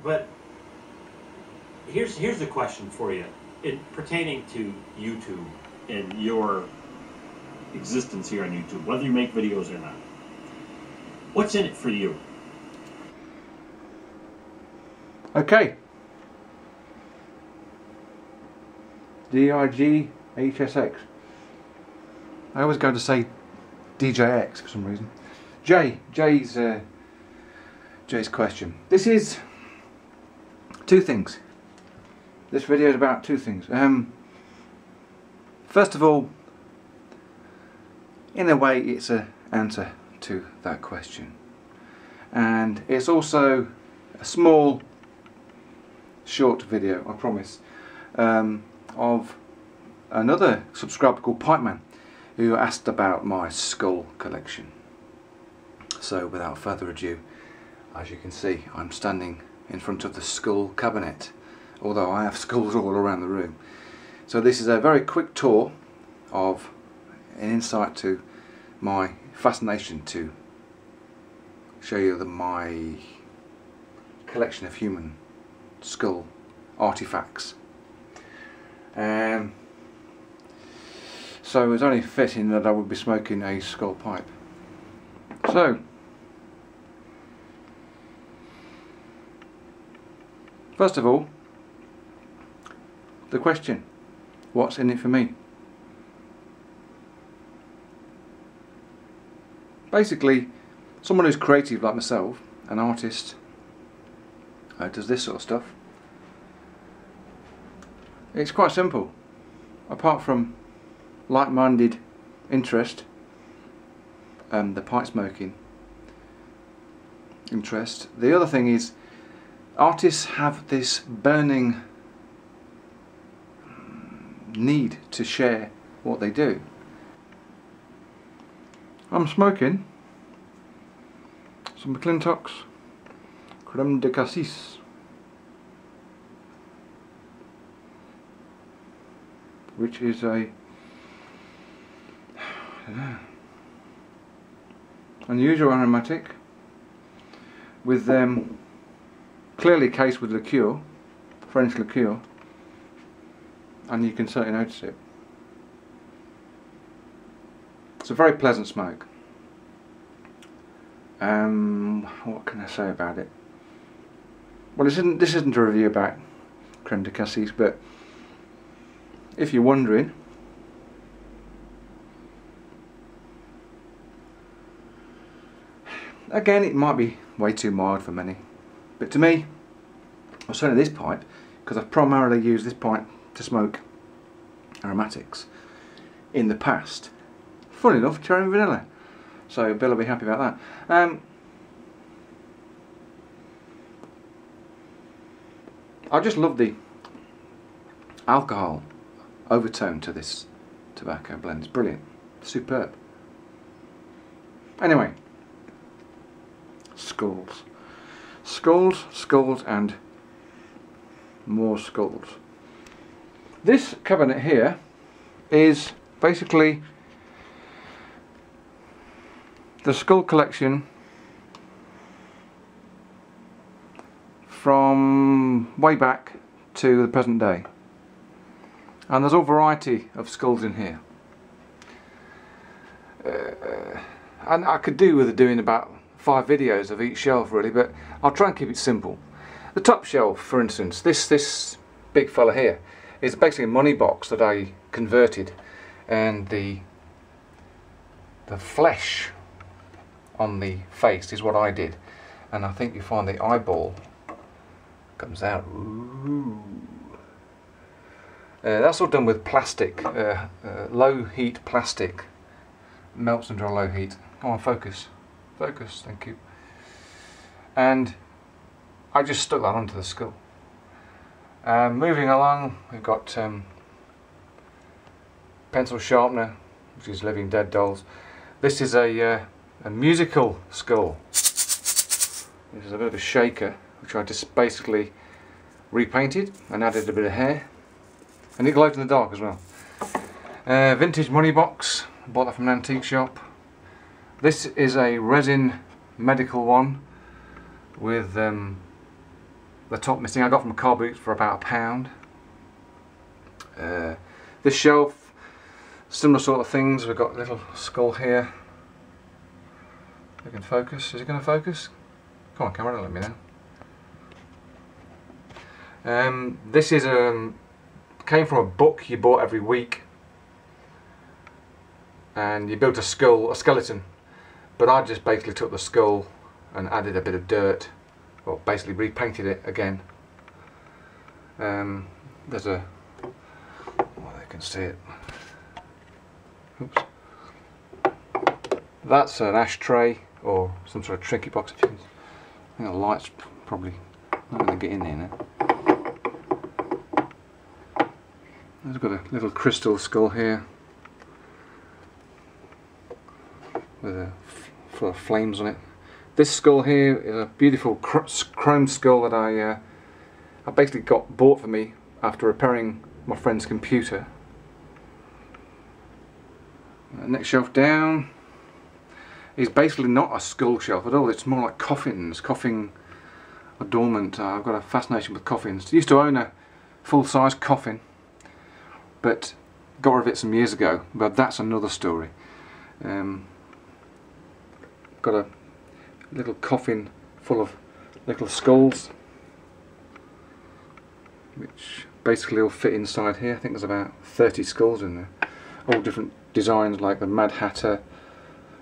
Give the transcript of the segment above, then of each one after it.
But here's the question for you, pertaining to YouTube and your existence here on YouTube, whether you make videos or not. What's in it for you? Okay. DIGHSX. I always go to say DJX for some reason. Jay's question. This is two things. This video is about two things. First of all, in a way it's an answer to that question, and it's also a small short video, I promise, of another subscriber called Pipeman, who asked about my skull collection. So without further ado, as you can see, I'm standing in front of the skull cabinet, although I have skulls all around the room. So this is a very quick tour of an insight to my fascination to show you my collection of human skull artifacts. So it's only fitting that I would be smoking a skull pipe. So, first of all, the question, what's in it for me? Basically, someone who's creative like myself, an artist, does this sort of stuff. It's quite simple. Apart from like-minded interest, the pipe smoking interest, the other thing is artists have this burning need to share what they do. I'm smoking some McClintock's Creme de Cassis. Which is a unusual aromatic with clearly cased with liqueur, French liqueur, and you can certainly notice it. It's a very pleasant smoke. What can I say about it? Well, this isn't a review about Creme de Cassis, but if you're wondering, again, it might be way too mild for many, but to me, or certainly this pipe, because I've primarily used this pipe to smoke aromatics in the past. Funny enough, cherry and vanilla. So Bill will be happy about that. I just love the alcohol overtone to this tobacco blend. It's brilliant, superb. Anyway, skulls, and more skulls. This cabinet here is basically the skull collection from way back to the present day, and there's a variety of skulls in here. And I could do with doing about 5 videos of each shelf really, but I'll try and keep it simple. The top shelf, for instance, this big fella here is basically a money box that I converted, and the flesh on the face is what I did, and I think you find the eyeball comes out. Ooh. That's all done with plastic, low heat plastic, melts under a low heat. Come on, focus, thank you. And I just stuck that onto the skull. Moving along, we've got pencil sharpener, which is Living Dead dolls. This is a musical skull. This is a bit of a shaker, which I just basically repainted and added a bit of hair, and it glows in the dark as well. Vintage money box, bought that from an antique shop. This is a resin medical one with the top missing. I got from Car Boot for about £1. This shelf, similar sort of things. We've got a little skull here. We can focus. Is it going to focus? Come on, camera, don't let me know. This is came from a book you bought every week, and you built a skeleton. But I just basically took the skull and added a bit of dirt, or basically repainted it again. There's a, well, they can see it. Oops. That's an ashtray or some sort of trinket box. I think the light's probably not going to get in there now. There's got a little crystal skull here with a full of flames on it. This skull here is a beautiful chrome skull that I basically bought for me after repairing my friend's computer. Next shelf down is basically not a skull shelf at all. It's more like coffins, coffin adornment. I've got a fascination with coffins. I used to own a full-size coffin, but got rid of it some years ago. But that's another story. Got a little coffin full of little skulls, which basically all fit inside here. I think there's about 30 skulls in there, all different designs, like the Mad Hatter,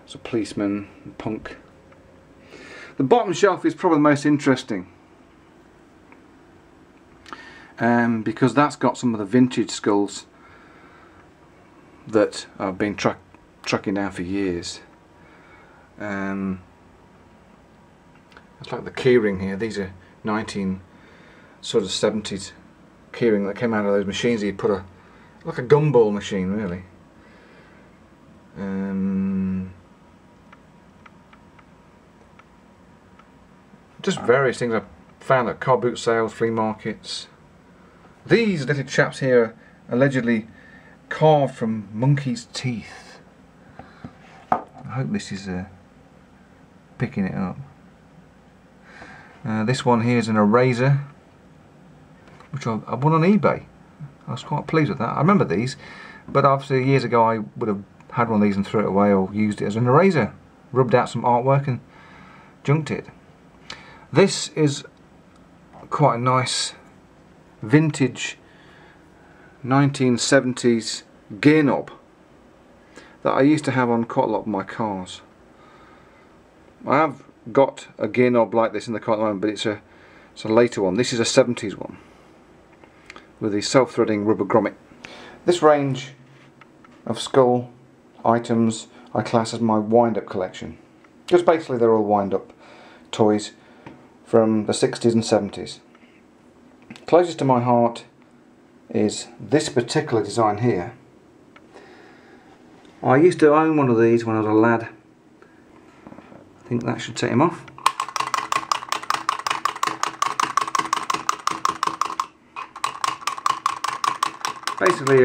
there's a policeman, punk. The bottom shelf is probably the most interesting, because that's got some of the vintage skulls that I've been tracking down for years. It's like the keyring here. These are 1970s keyring that came out of those machines. You put like a gumball machine, really. Just various things I've found at car boot sales, flea markets. These little chaps here are allegedly carved from monkeys' teeth. I hope this is picking it up. This one here is an eraser, which I bought on eBay. I was quite pleased with that. I remember these, but obviously years ago I would have had one of these and threw it away, or used it as an eraser, rubbed out some artwork and junked it. This is quite a nice vintage 1970s gear knob that I used to have on quite a lot of my cars. I have got a gear knob like this in the car at the moment, but it's a later one. This is a 70s one with the self-threading rubber grommet. This range of skull items I class as my wind-up collection, because basically they're all wind-up toys from the 60s and 70s. Closest to my heart is this particular design here. I used to own one of these when I was a lad. I think that should set him off. Basically,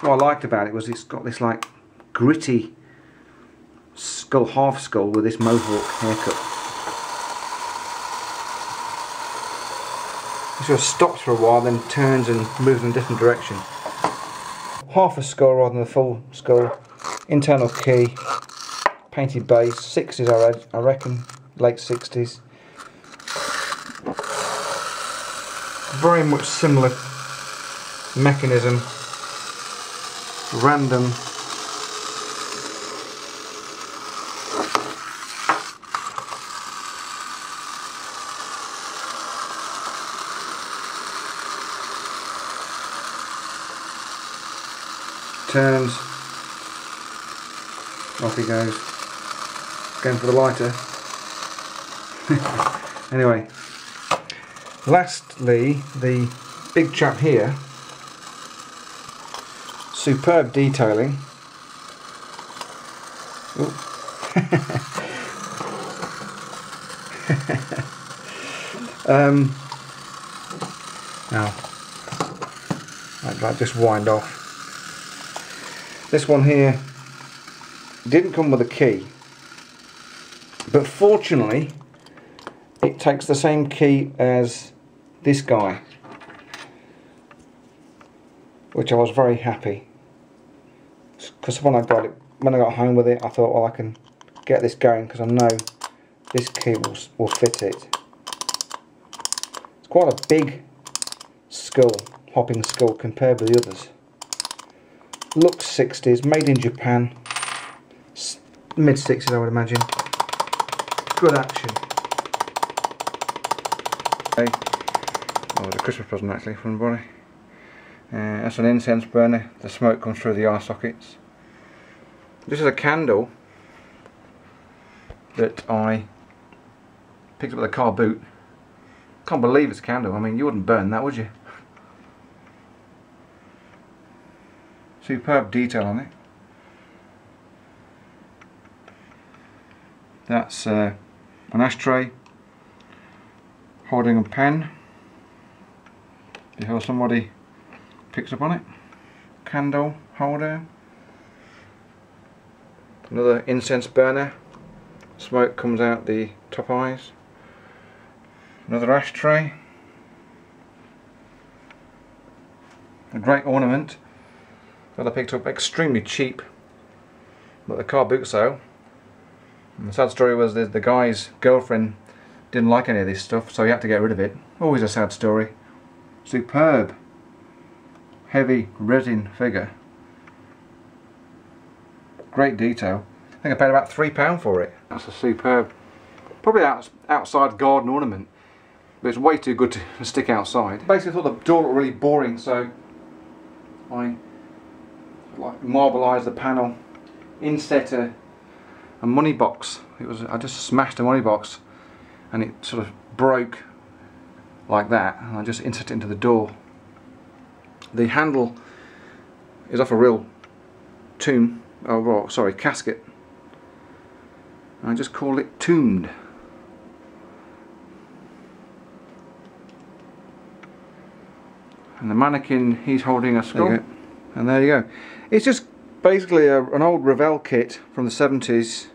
what I liked about it was it's got this like gritty skull, half skull with this mohawk haircut. It sort of stops for a while, then turns and moves in a different direction. Half a skull rather than a full skull. Internal key, painted base, 60s I reckon, late 60s. Very much similar mechanism, random. Turns, off he goes, going for the lighter. Anyway, lastly, the big chap here, superb detailing. Now, that just wind off. This one here didn't come with a key, but fortunately it takes the same key as this guy, which I was very happy, because when I got home with it, I thought, well, I can get this going because I know this key will fit it. It's quite a big skull, hopping skull, compared with the others. Looks 60s, made in Japan, mid 60s I would imagine. Good action. Okay. Oh, the Christmas present actually from the body. That's an incense burner. The smoke comes through the eye sockets. This is a candle that I picked up at the car boot. Can't believe it's a candle. I mean, you wouldn't burn that, would you? Superb detail on it. That's an ashtray holding a pen before somebody picks up on it. Candle holder. Another incense burner. Smoke comes out the top eyes. Another ashtray. A great ornament that I picked up extremely cheap at the car boot sale. And the sad story was the guy's girlfriend didn't like any of this stuff, so he had to get rid of it. Always a sad story. Superb heavy resin figure. Great detail. I think I paid about £3 for it. That's a superb, probably outside garden ornament, but it's way too good to stick outside. Basically thought the door looked really boring, so I marbleized the panel, inset a money box. I just smashed a money box and it sort of broke like that, and I just inset it into the door. The handle is off a real casket. I just call it Tombed. And the mannequin, he's holding a skull. And there you go. It's just basically an old Revell kit from the 70s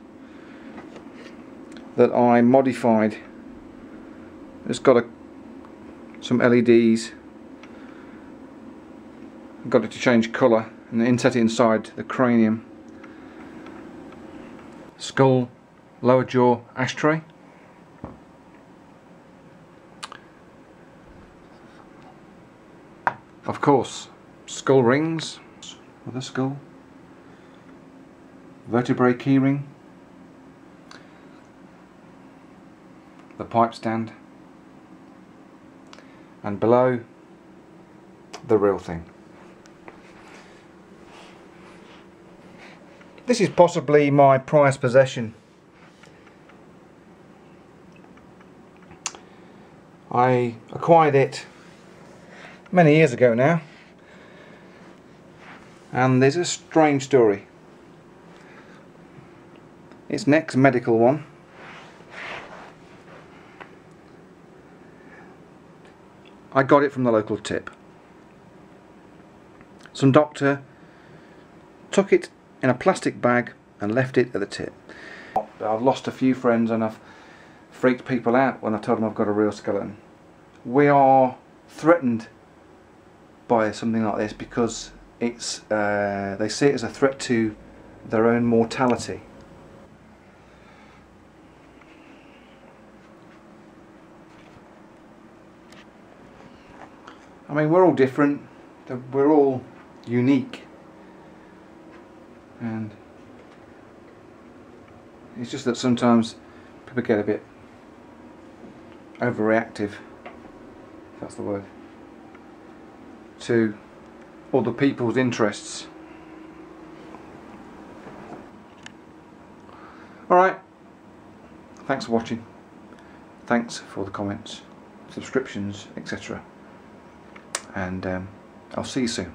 that I modified. It's got some LEDs. Got it to change colour and inset it inside the cranium. Skull, lower jaw ashtray. Of course, skull rings with a skull. Vertebrae keyring. The pipe stand. And below, the real thing. This is possibly my prized possession. I acquired it many years ago now, and there's a strange story. It's an ex-medical one. I got it from the local tip. Some doctor took it in a plastic bag and left it at the tip. I've lost a few friends and I've freaked people out when I told them I've got a real skeleton. We are threatened by something like this because it's they see it as a threat to their own mortality. I mean, we're all different, we're all unique, and it's just that sometimes people get a bit overreactive, if that's the word, to other people's interests. Alright, thanks for watching, thanks for the comments, subscriptions, etc. And I'll see you soon.